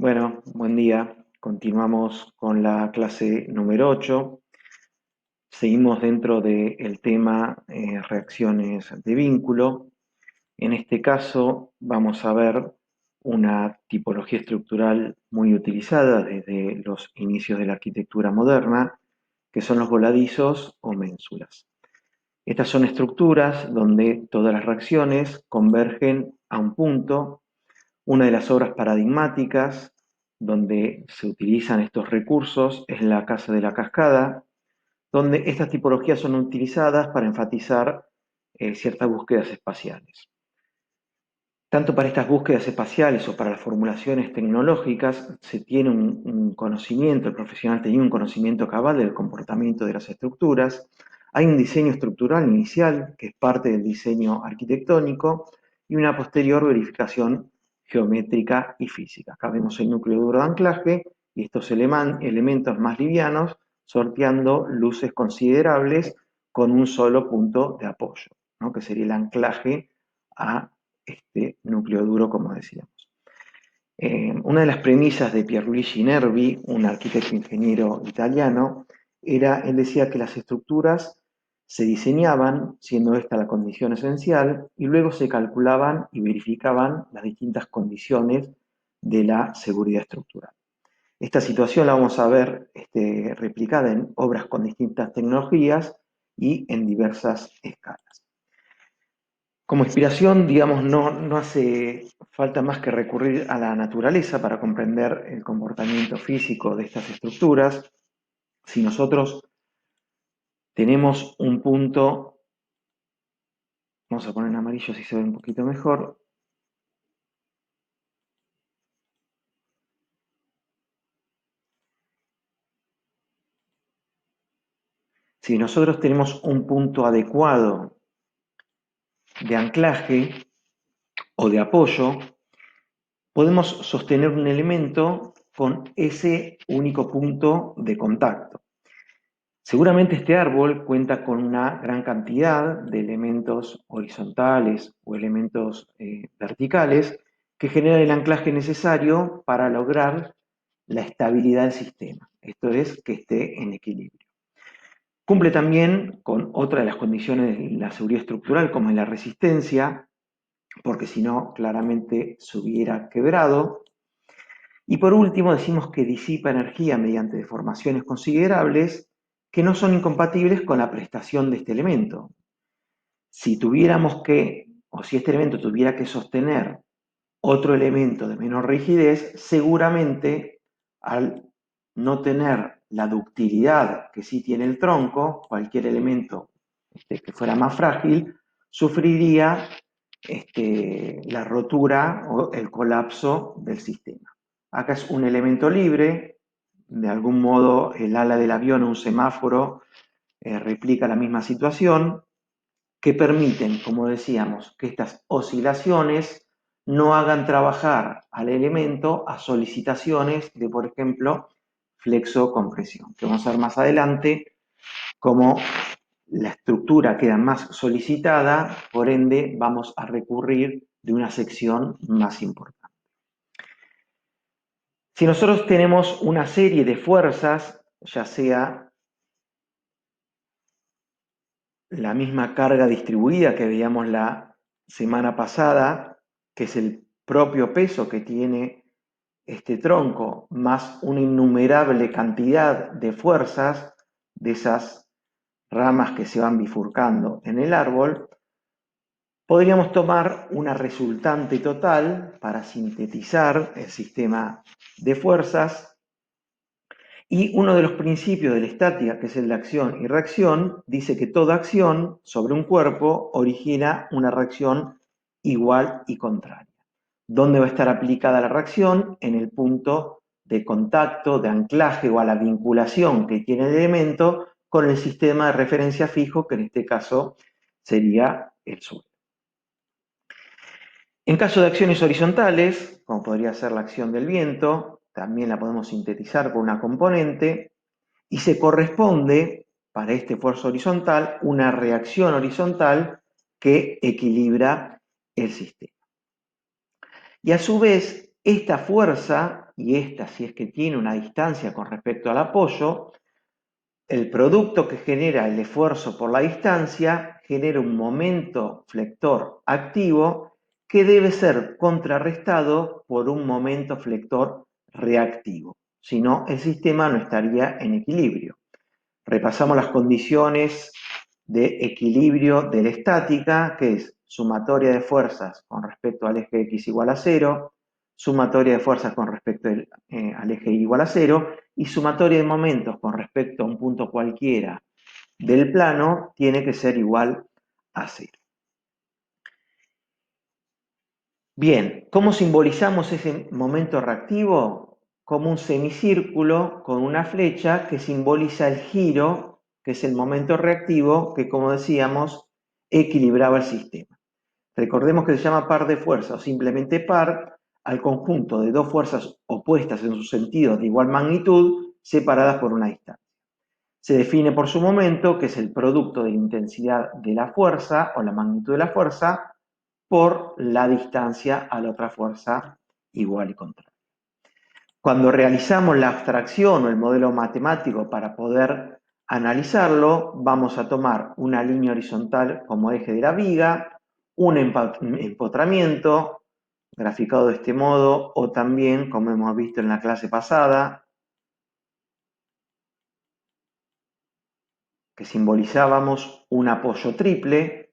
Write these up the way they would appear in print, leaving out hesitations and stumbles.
Bueno, buen día. Continuamos con la clase número 8. Seguimos dentro del tema reacciones de vínculo. En este caso vamos a ver una tipología estructural muy utilizada desde los inicios de la arquitectura moderna, que son los voladizos o ménsulas. Estas son estructuras donde todas las reacciones convergen a un punto. Una de las obras paradigmáticas donde se utilizan estos recursos es La Casa de la Cascada, donde estas tipologías son utilizadas para enfatizar ciertas búsquedas espaciales. Tanto para estas búsquedas espaciales o para las formulaciones tecnológicas se tiene un conocimiento, el profesional tenía un conocimiento cabal del comportamiento de las estructuras. Hay un diseño estructural inicial, que es parte del diseño arquitectónico, y una posterior verificación geométrica y física. Acá vemos el núcleo duro de anclaje y estos elementos más livianos sorteando luces considerables con un solo punto de apoyo, ¿no? Que sería el anclaje a este núcleo duro, como decíamos. Una de las premisas de Pierluigi Nervi, un arquitecto ingeniero italiano, él decía que las estructuras se diseñaban, siendo esta la condición esencial, y luego se calculaban y verificaban las distintas condiciones de la seguridad estructural. Esta situación la vamos a ver replicada en obras con distintas tecnologías y en diversas escalas. Como inspiración, digamos, no hace falta más que recurrir a la naturaleza para comprender el comportamiento físico de estas estructuras. Si nosotros tenemos un punto, vamos a poner en amarillo si se ve un poquito mejor. Si nosotros tenemos un punto adecuado de anclaje o de apoyo, podemos sostener un elemento con ese único punto de contacto. Seguramente este árbol cuenta con una gran cantidad de elementos horizontales o elementos verticales que generan el anclaje necesario para lograr la estabilidad del sistema, esto es, que esté en equilibrio. Cumple también con otra de las condiciones de la seguridad estructural, como es la resistencia, porque si no, claramente se hubiera quebrado. Y por último, decimos que disipa energía mediante deformaciones considerables que no son incompatibles con la prestación de este elemento. Si tuviéramos que, o si este elemento tuviera que sostener otro elemento de menor rigidez, seguramente al no tener la ductilidad que sí tiene el tronco, cualquier elemento que fuera más frágil, sufriría la rotura o el colapso del sistema. Acá es un elemento libre, de algún modo el ala del avión o un semáforo replica la misma situación, que permiten, como decíamos, que estas oscilaciones no hagan trabajar al elemento a solicitaciones de, por ejemplo, flexo-compresión, que vamos a ver más adelante cómo la estructura queda más solicitada, por ende vamos a recurrir de una sección más importante. Si nosotros tenemos una serie de fuerzas, ya sea la misma carga distribuida que veíamos la semana pasada, que es el propio peso que tiene este tronco, más una innumerable cantidad de fuerzas de esas ramas que se van bifurcando en el árbol, podríamos tomar una resultante total para sintetizar el sistema de fuerzas. Y uno de los principios de la estática, que es el de acción y reacción, dice que toda acción sobre un cuerpo origina una reacción igual y contraria. ¿Dónde va a estar aplicada la reacción? En el punto de contacto, de anclaje o a la vinculación que tiene el elemento con el sistema de referencia fijo, que en este caso sería el suelo. En caso de acciones horizontales, como podría ser la acción del viento, también la podemos sintetizar con una componente, y se corresponde, para este esfuerzo horizontal, una reacción horizontal que equilibra el sistema. Y a su vez, esta fuerza y esta si es que tiene una distancia con respecto al apoyo, el producto que genera el esfuerzo por la distancia genera un momento flector activo que debe ser contrarrestado por un momento flector reactivo. Si no, el sistema no estaría en equilibrio. Repasamos las condiciones de equilibrio de la estática, que es sumatoria de fuerzas con respecto al eje X igual a 0, sumatoria de fuerzas con respecto al eje Y igual a 0, y sumatoria de momentos con respecto a un punto cualquiera del plano tiene que ser igual a 0. Bien, ¿cómo simbolizamos ese momento reactivo? Como un semicírculo con una flecha que simboliza el giro, que es el momento reactivo que, como decíamos, equilibraba el sistema. Recordemos que se llama par de fuerzas o simplemente par al conjunto de dos fuerzas opuestas en sus sentidos de igual magnitud separadas por una distancia. Se define por su momento, que es el producto de la intensidad de la fuerza o la magnitud de la fuerza por la distancia a la otra fuerza igual y contraria. Cuando realizamos la abstracción o el modelo matemático para poder analizarlo, vamos a tomar una línea horizontal como eje de la viga, un empotramiento, graficado de este modo, o también, como hemos visto en la clase pasada, que simbolizábamos un apoyo triple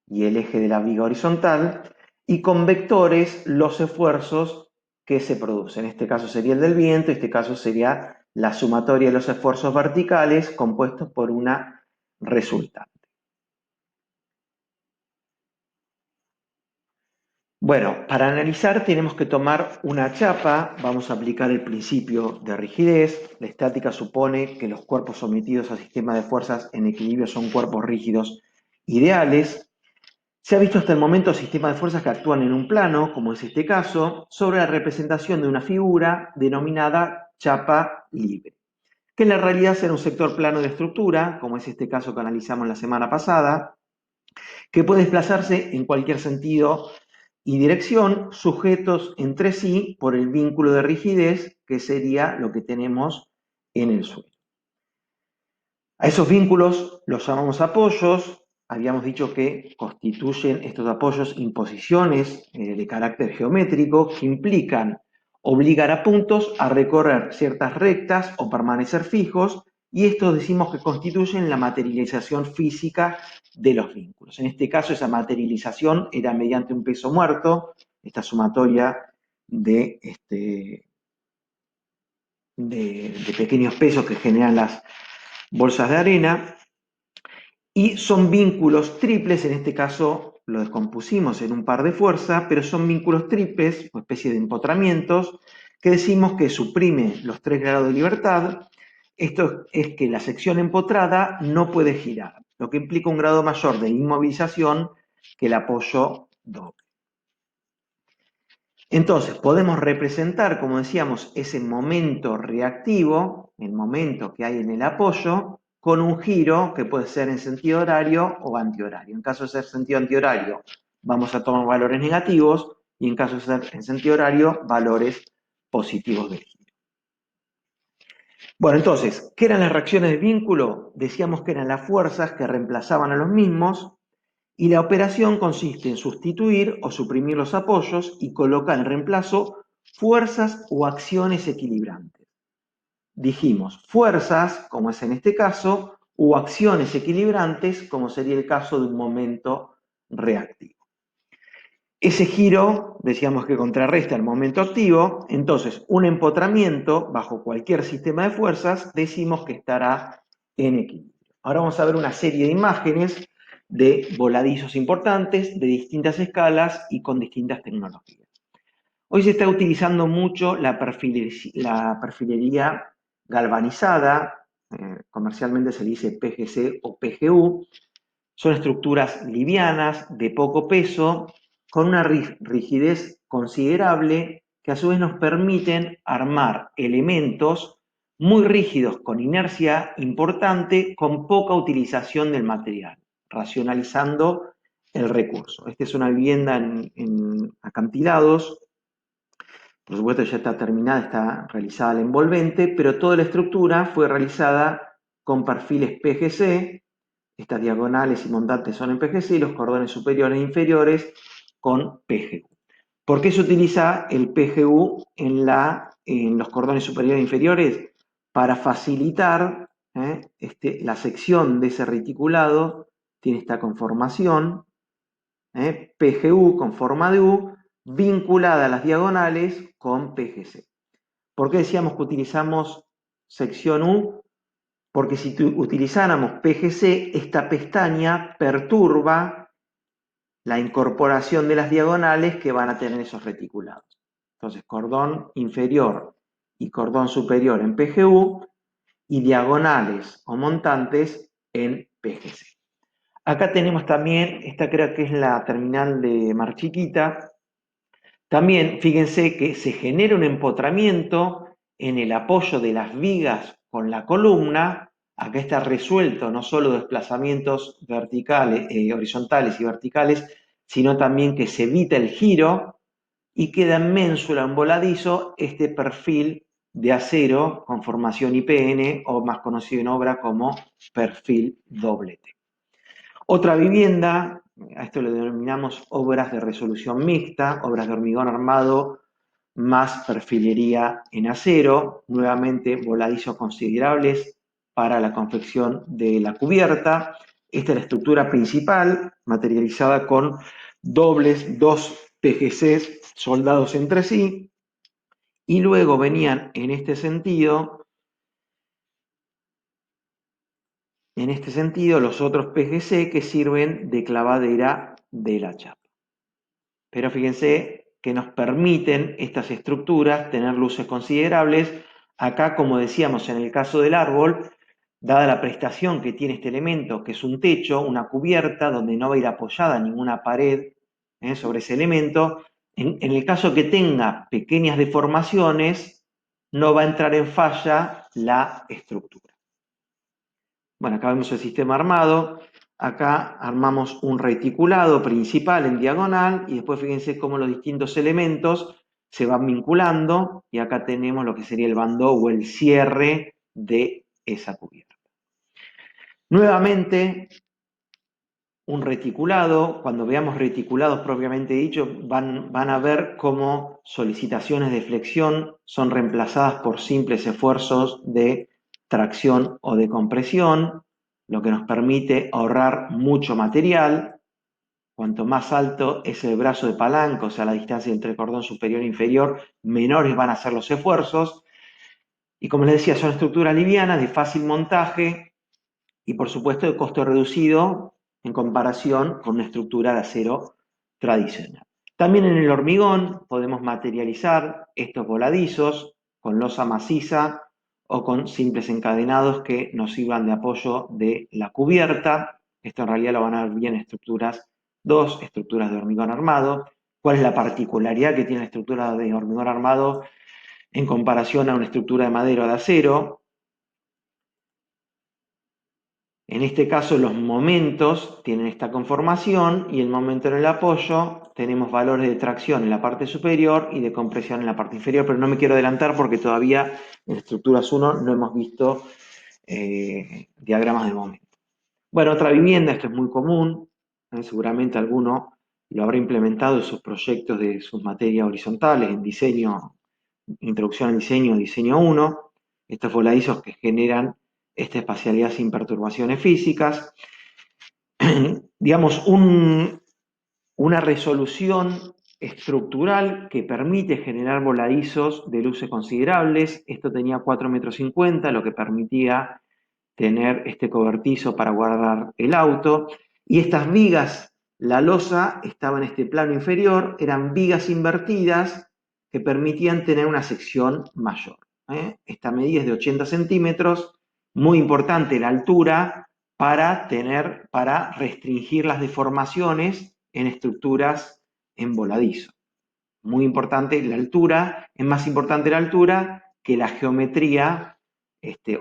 y el eje de la viga horizontal, y con vectores los esfuerzos que se producen. En este caso sería el del viento, en este caso sería la sumatoria de los esfuerzos verticales compuestos por una resultante. Bueno, para analizar tenemos que tomar una chapa, vamos a aplicar el principio de rigidez. La estática supone que los cuerpos sometidos a sistemas de fuerzas en equilibrio son cuerpos rígidos ideales. Se ha visto hasta el momento sistemas de fuerzas que actúan en un plano, como es este caso, sobre la representación de una figura denominada chapa libre, que en la realidad será un sector plano de estructura, como es este caso que analizamos la semana pasada, que puede desplazarse en cualquier sentido y dirección, sujetos entre sí por el vínculo de rigidez, que sería lo que tenemos en el suelo. A esos vínculos los llamamos apoyos. Habíamos dicho que constituyen estos apoyos imposiciones de carácter geométrico que implican obligar a puntos a recorrer ciertas rectas o permanecer fijos, y estos decimos que constituyen la materialización física de los vínculos. En este caso, esa materialización era mediante un peso muerto, esta sumatoria de pequeños pesos que generan las bolsas de arena, y son vínculos triples. En este caso lo descompusimos en un par de fuerza, pero son vínculos triples, una especie de empotramientos, que decimos que suprime los 3 grados de libertad. Esto es que la sección empotrada no puede girar, lo que implica un grado mayor de inmovilización que el apoyo doble. Entonces, podemos representar, como decíamos, ese momento reactivo, el momento que hay en el apoyo, con un giro que puede ser en sentido horario o antihorario. En caso de ser sentido antihorario, vamos a tomar valores negativos, y en caso de ser en sentido horario, valores positivos del giro. Bueno, entonces, ¿qué eran las reacciones de vínculo? Decíamos que eran las fuerzas que reemplazaban a los mismos, y la operación consiste en sustituir o suprimir los apoyos y colocar en reemplazo fuerzas o acciones equilibrantes. Dijimos fuerzas, como es en este caso, o acciones equilibrantes, como sería el caso de un momento reactivo. Ese giro, decíamos que contrarresta el momento activo, entonces un empotramiento bajo cualquier sistema de fuerzas decimos que estará en equilibrio. Ahora vamos a ver una serie de imágenes de voladizos importantes de distintas escalas y con distintas tecnologías. Hoy se está utilizando mucho la perfilería galvanizada, comercialmente se dice PGC o PGU. Son estructuras livianas, de poco peso, con una rigidez considerable, que a su vez nos permiten armar elementos muy rígidos con inercia importante, con poca utilización del material, racionalizando el recurso. Esta es una vivienda en acantilados Por supuesto ya está terminada, está realizada la envolvente, pero toda la estructura fue realizada con perfiles PGC. Estas diagonales y montantes son en PGC y los cordones superiores e inferiores con PGU. ¿Por qué se utiliza el PGU en los cordones superiores e inferiores? Para facilitar la sección de ese reticulado, tiene esta conformación, PGU con forma de U, vinculada a las diagonales con PGC. ¿Por qué decíamos que utilizamos sección U? Porque si utilizáramos PGC, esta pestaña perturba la incorporación de las diagonales que van a tener esos reticulados. Entonces, cordón inferior y cordón superior en PGU y diagonales o montantes en PGC. Acá tenemos también, esta creo que es la terminal de Mar Chiquita. También, fíjense que se genera un empotramiento en el apoyo de las vigas con la columna. Acá está resuelto no solo desplazamientos verticales, horizontales y verticales, sino también que se evita el giro y queda en ménsula, en voladizo, este perfil de acero con formación IPN o más conocido en obra como perfil doblete. Otra vivienda, a esto le denominamos obras de resolución mixta, obras de hormigón armado más perfilería en acero, nuevamente voladizos considerables para la confección de la cubierta. Esta es la estructura principal, materializada con dos PGCs soldados entre sí, y luego venían en este sentido los otros PGC que sirven de clavadera de la chapa. Pero fíjense que nos permiten estas estructuras tener luces considerables. Acá, como decíamos en el caso del árbol, dada la prestación que tiene este elemento, que es un techo, una cubierta, donde no va a ir apoyada ninguna pared sobre ese elemento, en el caso que tenga pequeñas deformaciones, no va a entrar en falla la estructura. Bueno, acá vemos el sistema armado. Acá armamos un reticulado principal en diagonal y después fíjense cómo los distintos elementos se van vinculando y acá tenemos lo que sería el bandó o el cierre de esa cubierta. Nuevamente, un reticulado, cuando veamos reticulados propiamente dicho, van a ver cómo solicitaciones de flexión son reemplazadas por simples esfuerzos de tracción o de compresión, lo que nos permite ahorrar mucho material. Cuanto más alto es el brazo de palanca, o sea, la distancia entre el cordón superior e inferior, menores van a ser los esfuerzos. Y como les decía, son estructuras livianas, de fácil montaje y por supuesto de costo reducido en comparación con una estructura de acero tradicional. También en el hormigón podemos materializar estos voladizos con losa maciza o con simples encadenados que nos sirvan de apoyo de la cubierta. Esto en realidad lo van a ver bien en dos estructuras de hormigón armado. ¿Cuál es la particularidad que tiene la estructura de hormigón armado en comparación a una estructura de madera o de acero? En este caso los momentos tienen esta conformación y el momento en el apoyo tenemos valores de tracción en la parte superior y de compresión en la parte inferior, pero no me quiero adelantar porque todavía en estructuras 1 no hemos visto diagramas de momento. Bueno, otra vivienda, esto es muy común, seguramente alguno lo habrá implementado en sus proyectos de sus materias horizontales, en diseño, introducción al diseño, diseño 1, estos voladizos que generan esta espacialidad sin perturbaciones físicas. Digamos, una resolución estructural que permite generar voladizos de luces considerables. Esto tenía 4,50 metros, lo que permitía tener este cobertizo para guardar el auto. Y estas vigas, la losa estaba en este plano inferior, eran vigas invertidas que permitían tener una sección mayor. Esta medida es de 80 centímetros, muy importante la altura para restringir las deformaciones en estructuras en voladizo. Muy importante la altura, es más importante la altura que la geometría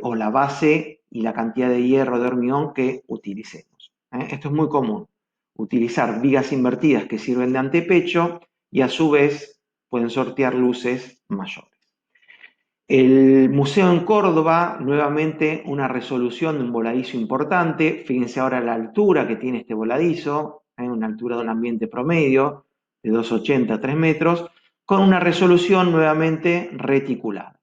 o la base y la cantidad de hierro de hormigón que utilicemos. Esto es muy común, utilizar vigas invertidas que sirven de antepecho y a su vez pueden sortear luces mayores. El museo en Córdoba, nuevamente una resolución de un voladizo importante. Fíjense ahora la altura que tiene este voladizo, una altura de un ambiente promedio de 2,80 a 3 metros, con una resolución nuevamente reticulada.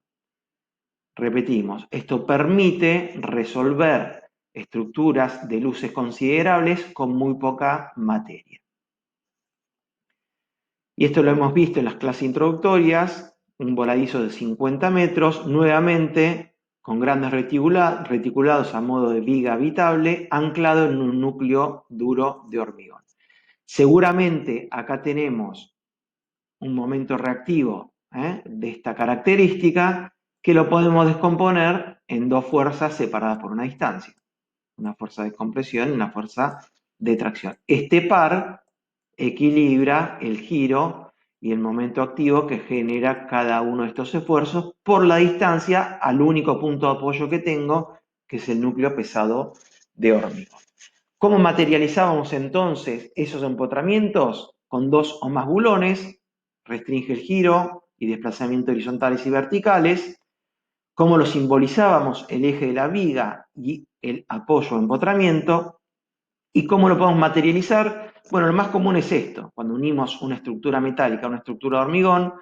Repetimos, esto permite resolver estructuras de luces considerables con muy poca materia. Y esto lo hemos visto en las clases introductorias, un voladizo de 50 metros, nuevamente con grandes reticulados a modo de viga habitable, anclado en un núcleo duro de hormigón. Seguramente acá tenemos un momento reactivo de esta característica que lo podemos descomponer en dos fuerzas separadas por una distancia. Una fuerza de compresión y una fuerza de tracción. Este par equilibra el giro y el momento activo que genera cada uno de estos esfuerzos por la distancia al único punto de apoyo que tengo, que es el núcleo pesado de hormigón. ¿Cómo materializábamos entonces esos empotramientos? Con dos o más bulones, restringe el giro y desplazamiento horizontales y verticales. ¿Cómo lo simbolizábamos? El eje de la viga y el apoyo o empotramiento. ¿Y cómo lo podemos materializar? Bueno, lo más común es esto. Cuando unimos una estructura metálica a una estructura de hormigón,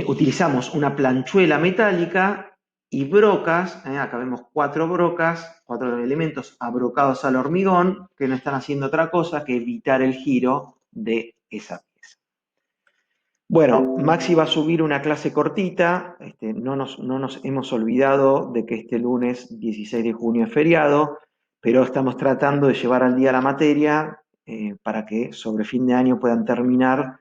utilizamos una planchuela metálica y brocas, acá vemos cuatro elementos abrocados al hormigón que no están haciendo otra cosa que evitar el giro de esa pieza. Bueno, Maxi va a subir una clase cortita, no nos hemos olvidado de que este lunes 16 de junio es feriado, pero estamos tratando de llevar al día la materia para que sobre fin de año puedan terminar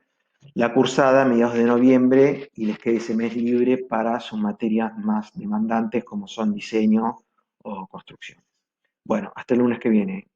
la cursada a mediados de noviembre y les quede ese mes libre para sus materias más demandantes como son diseño o construcción. Bueno, hasta el lunes que viene.